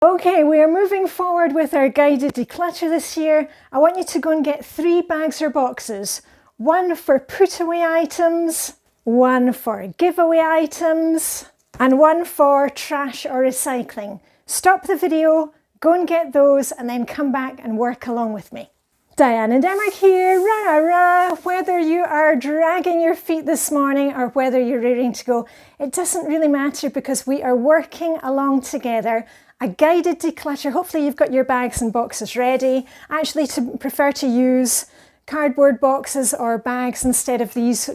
Okay, we are moving forward with our guided declutter this year. I want you to go and get 3 bags or boxes. One for put away items, one for giveaway items, and one for trash or recycling. Stop the video, go and get those, and then come back and work along with me. Diane and Denmark here, rah rah rah. Whether you are dragging your feet this morning or whether you're ready to go, it doesn't really matter because we are working along together. A guided declutter. Hopefully you've got your bags and boxes ready. I actually prefer to use cardboard boxes or bags instead of these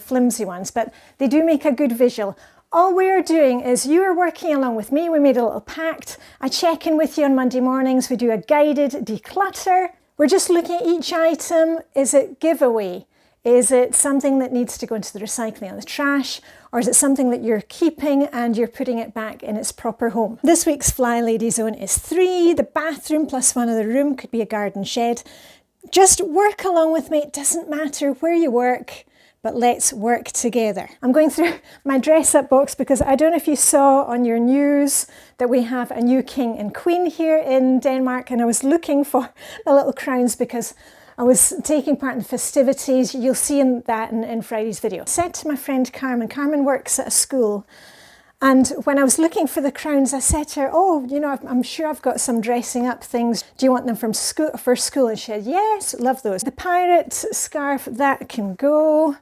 flimsy ones, but they do make a good visual. All we are doing is you are working along with me. We made a little pact. I check in with you on Monday mornings. We do a guided declutter. We're just looking at each item. Is it giveaway? Is it something that needs to go into the recycling or the trash? Or is it something that you're keeping and you're putting it back in its proper home? This week's Flylady Zone is 3. The bathroom plus one other room, could be a garden shed. Just work along with me. It doesn't matter where you work, but let's work together. I'm going through my dress up box because I don't know if you saw on your news that we have a new king and queen here in Denmark, and I was looking for the little crowns because I was taking part in the festivities. You'll see that in Friday's video. I said to my friend Carmen works at a school, and when I was looking for the crowns, I said to her, oh, you know, I'm sure I've got some dressing up things. Do you want them from school, for school? And she said, yes, love those. The pirate scarf, that can go.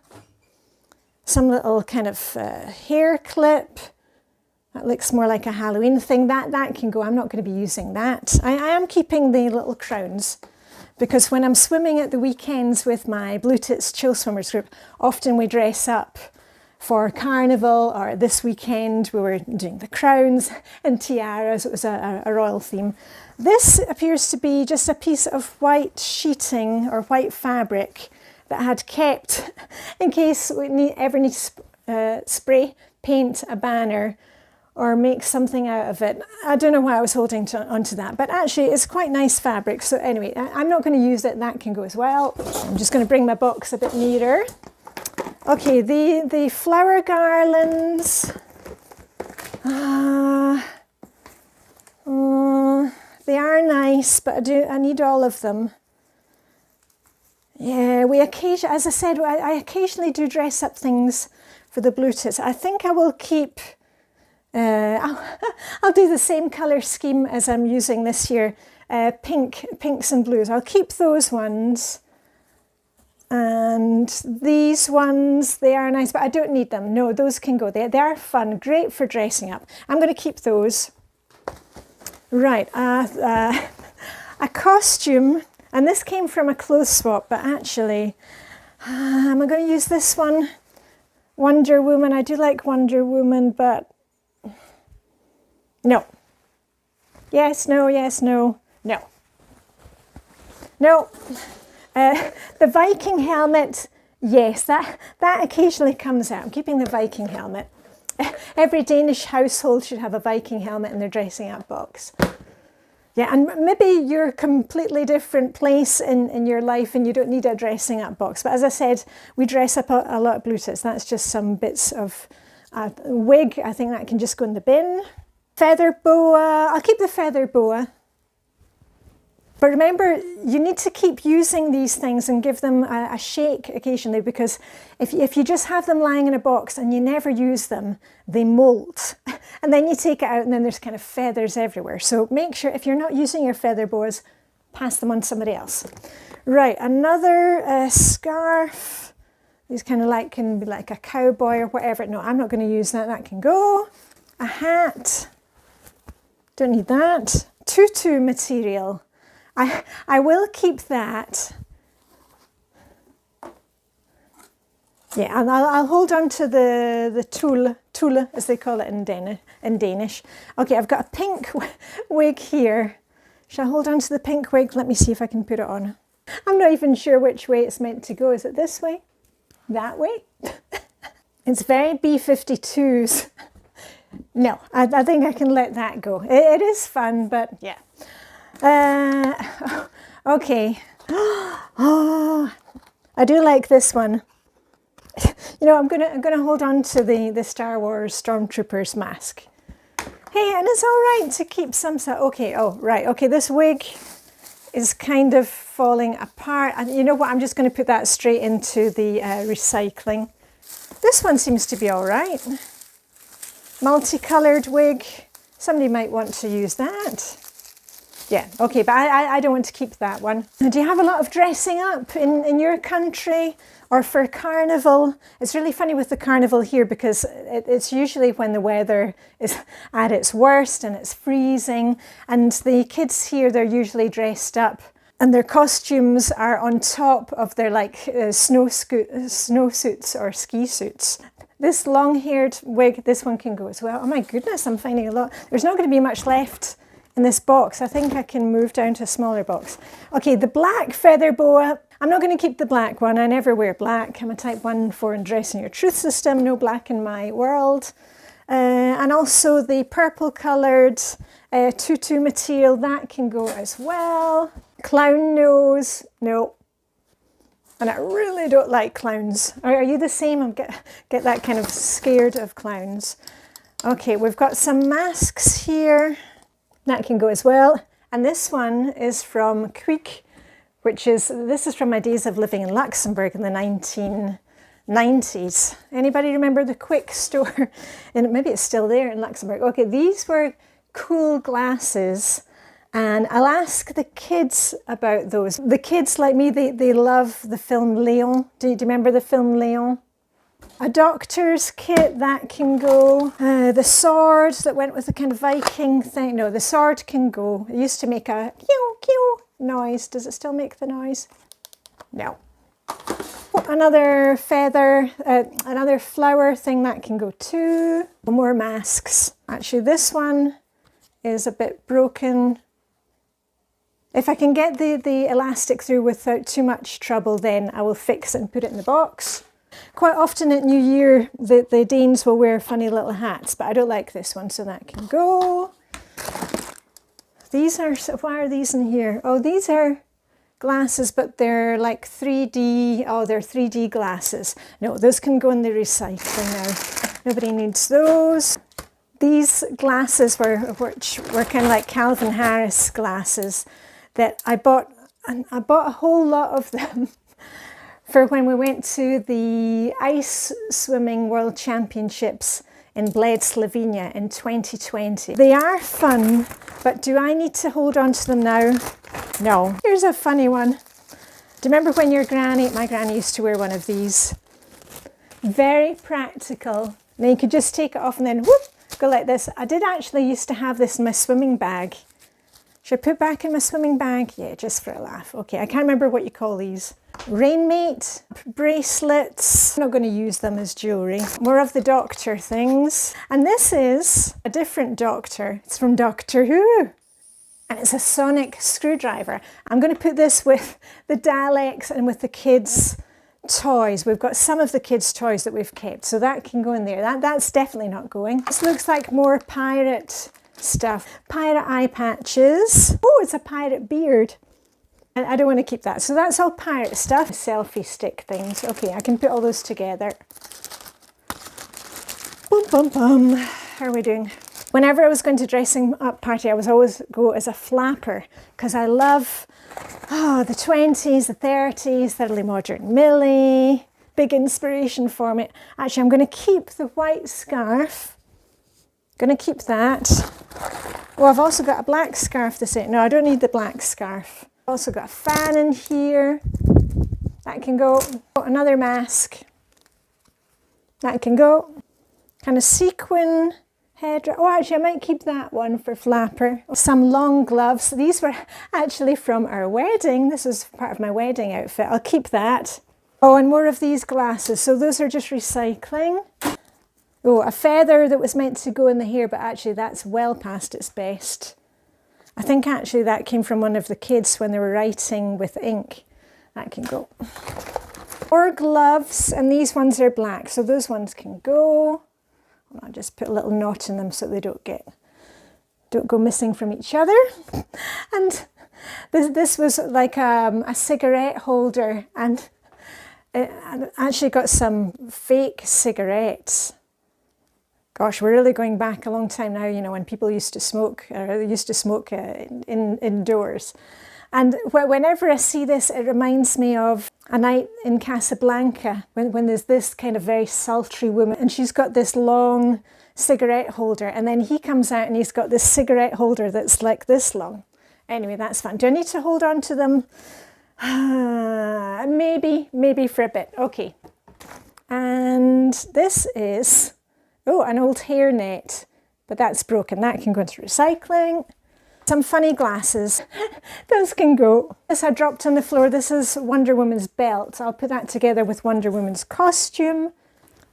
Some little kind of hair clip. That looks more like a Halloween thing. That can go. I'm not going to be using that. I am keeping the little crowns, because when I'm swimming at the weekends with my Blue Tits Chill Swimmers group, often we dress up for carnival, or this weekend we were doing the crowns and tiaras. It was a royal theme. This appears to be just a piece of white sheeting or white fabric that I had kept in case we ever need to spray paint a banner or make something out of it. I don't know why I was holding onto that, but actually it's quite nice fabric. So anyway, I'm not going to use it. That can go as well. I'm just going to bring my box a bit nearer. Okay, the flower garlands. They are nice, but I need all of them. Yeah, as I said, I occasionally do dress up things for the Blue Tits. I think I will keep. I'll do the same colour scheme as I'm using this year, pinks and blues. I'll keep those ones, and these ones, they are nice, but I don't need them. No, those can go. They are fun, great for dressing up. I'm going to keep those. Right, a costume, and this came from a clothes swap, but actually, am I going to use this one? Wonder Woman. I do like Wonder Woman, but no. Yes, no, yes, no, no. No. The Viking helmet, yes, that occasionally comes out. I'm keeping the Viking helmet. Every Danish household should have a Viking helmet in their dressing up box. Yeah, and maybe you're a completely different place in your life and you don't need a dressing up box. But as I said, we dress up a lot of Blue Tits. That's just some bits of wig. I think that can just go in the bin. Feather boa. I'll keep the feather boa. But remember, you need to keep using these things and give them a shake occasionally, because if you just have them lying in a box and you never use them, they molt. And then you take it out and then there's kind of feathers everywhere. So make sure if you're not using your feather boas, pass them on to somebody else. Right, another scarf. These kind of can be like a cowboy or whatever. No, I'm not going to use that. That can go. A hat. Don't need that. Tutu material. I will keep that. Yeah, and I'll hold on to the tulle, as they call it in Danish. Okay, I've got a pink wig here. Shall I hold on to the pink wig? Let me see if I can put it on. I'm not even sure which way it's meant to go. Is it this way? That way? It's very B-52s. No, I think I can let that go. It is fun, but yeah. Okay. Oh, I do like this one. You know, I'm gonna hold on to the Star Wars Stormtroopers mask. Hey, and it's all right to keep some, okay, oh, right, okay, this wig is kind of falling apart. And you know what, I'm just going to put that straight into the recycling. This one seems to be all right. Multicoloured wig. Somebody might want to use that. Yeah, okay, but I don't want to keep that one. Do you have a lot of dressing up in your country or for carnival? It's really funny with the carnival here because it's usually when the weather is at its worst and it's freezing, and the kids here, they're usually dressed up and their costumes are on top of their like snowsuits or ski suits. This long-haired wig, this one can go as well. Oh my goodness, I'm finding a lot. There's not going to be much left in this box. I think I can move down to a smaller box. Okay, the black feather boa. I'm not going to keep the black one. I never wear black. I'm a type 1 foreign dress in your truth system. No black in my world. And also the purple coloured tutu material, that can go as well. Clown nose, no. And I really don't like clowns. Are you the same? I get that kind of scared of clowns. Okay, we've got some masks here. That can go as well. And this one is from Quick, this is from my days of living in Luxembourg in the 1990s. Anybody remember the Quick store? And maybe it's still there in Luxembourg. Okay, these were cool glasses. And I'll ask the kids about those. The kids like me, they love the film Léon. Do you remember the film Léon? A doctor's kit, that can go. The sword that went with the kind of Viking thing. No, the sword can go. It used to make a kiu kiu noise. Does it still make the noise? No. Another feather, another flower thing, that can go too. More masks. Actually, this one is a bit broken. If I can get the elastic through without too much trouble, then I will fix it and put it in the box. Quite often at New Year, the Danes will wear funny little hats, but I don't like this one, so that can go. These are, why are these in here? Oh, these are glasses, but they're like 3D, oh, they're 3D glasses. No, those can go in the recycling now. Nobody needs those. These glasses which were kind of like Calvin Harris glasses that I bought, and I bought a whole lot of them for when we went to the ice swimming world championships in Bled, Slovenia in 2020. They are fun, but do I need to hold on to them now? No. Here's a funny one. Do you remember when your granny, my granny used to wear one of these? Very practical. Now you could just take it off and then whoop, go like this. I did actually used to have this in my swimming bag. Should I put back in my swimming bag? Yeah, just for a laugh. Okay, I can't remember what you call these. Rainmate, bracelets. I'm not going to use them as jewellery. More of the doctor things. And this is a different doctor. It's from Doctor Who. And it's a sonic screwdriver. I'm going to put this with the Daleks and with the kids' toys. We've got some of the kids' toys that we've kept, so that can go in there. That's definitely not going. This looks like more pirate stuff. Pirate eye patches. Oh, it's a pirate beard. And I don't want to keep that. So that's all pirate stuff. Selfie stick things. Okay, I can put all those together. Boom, boom, boom. How are we doing? Whenever I was going to dressing up party, I was always go as a flapper because I love the 20s, the 30s, the early modern Millie. Big inspiration for me. Actually, I'm going to keep the white scarf. Going to keep that. Oh, I've also got a black scarf this end. No, I don't need the black scarf. I've also got a fan in here. That can go. Oh, another mask. That can go. Kind of sequin head. Oh, actually, I might keep that one for flapper. Some long gloves. These were actually from our wedding. This was part of my wedding outfit. I'll keep that. Oh, and more of these glasses. So those are just recycling. Oh, a feather that was meant to go in the hair, but actually that's well past its best. I think actually that came from one of the kids when they were writing with ink. That can go. Or gloves, and these ones are black, so those ones can go. I'll just put a little knot in them so they don't go missing from each other. And this was like a cigarette holder, and I actually got some fake cigarettes. Gosh, we're really going back a long time now, you know, when people used to smoke, indoors. And whenever I see this, it reminds me of a night in Casablanca when there's this kind of very sultry woman and she's got this long cigarette holder, and then he comes out and he's got this cigarette holder that's like this long. Anyway, that's fun. Do I need to hold on to them? Maybe for a bit. Okay. And this is, oh, an old hairnet, but that's broken. That can go into recycling. Some funny glasses. Those can go. This I dropped on the floor. This is Wonder Woman's belt. I'll put that together with Wonder Woman's costume.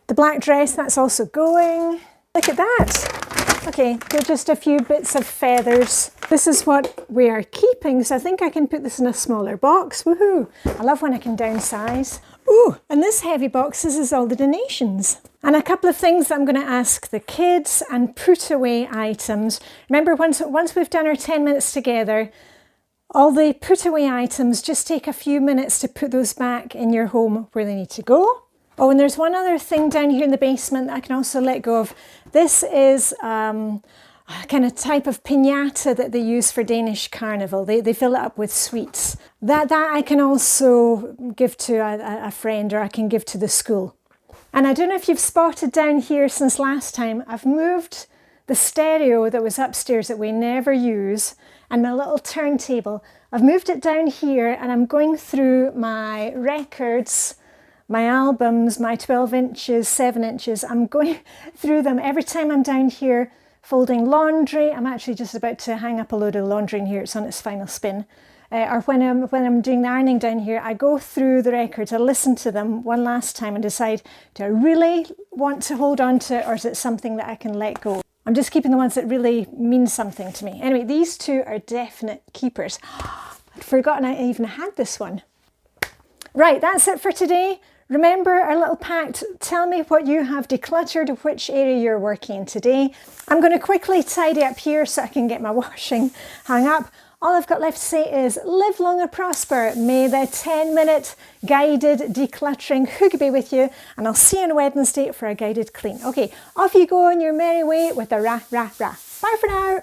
The black dress, that's also going. Look at that. Okay, they're just a few bits of feathers. This is what we are keeping, so I think I can put this in a smaller box. Woohoo! I love when I can downsize. Ooh, and this heavy box, this is all the donations. And a couple of things that I'm going to ask the kids and put away items. Remember, once we've done our 10 minutes together, all the put away items, just take a few minutes to put those back in your home where they need to go. Oh, and there's one other thing down here in the basement that I can also let go of. This is a kind of type of piñata that they use for Danish carnival. They fill it up with sweets. That I can also give to a friend, or I can give to the school. And I don't know if you've spotted down here since last time, I've moved the stereo that was upstairs that we never use, and my little turntable. I've moved it down here and I'm going through my records, my albums, my 12 inches, 7 inches. I'm going through them every time I'm down here folding laundry. I'm actually just about to hang up a load of laundry in here. It's on its final spin. Or when I'm doing the ironing down here, I go through the records, I listen to them one last time and decide, do I really want to hold on to it, or is it something that I can let go? I'm just keeping the ones that really mean something to me. Anyway, these two are definite keepers. I'd forgotten I even had this one. Right, that's it for today. Remember our little pact. Tell me what you have decluttered, which area you're working in today. I'm going to quickly tidy up here so I can get my washing hung up. All I've got left to say is live long and prosper. May the 10-minute guided decluttering hygge be with you, and I'll see you on Wednesday for a guided clean. Okay, off you go on your merry way with a rah, rah, rah. Bye for now.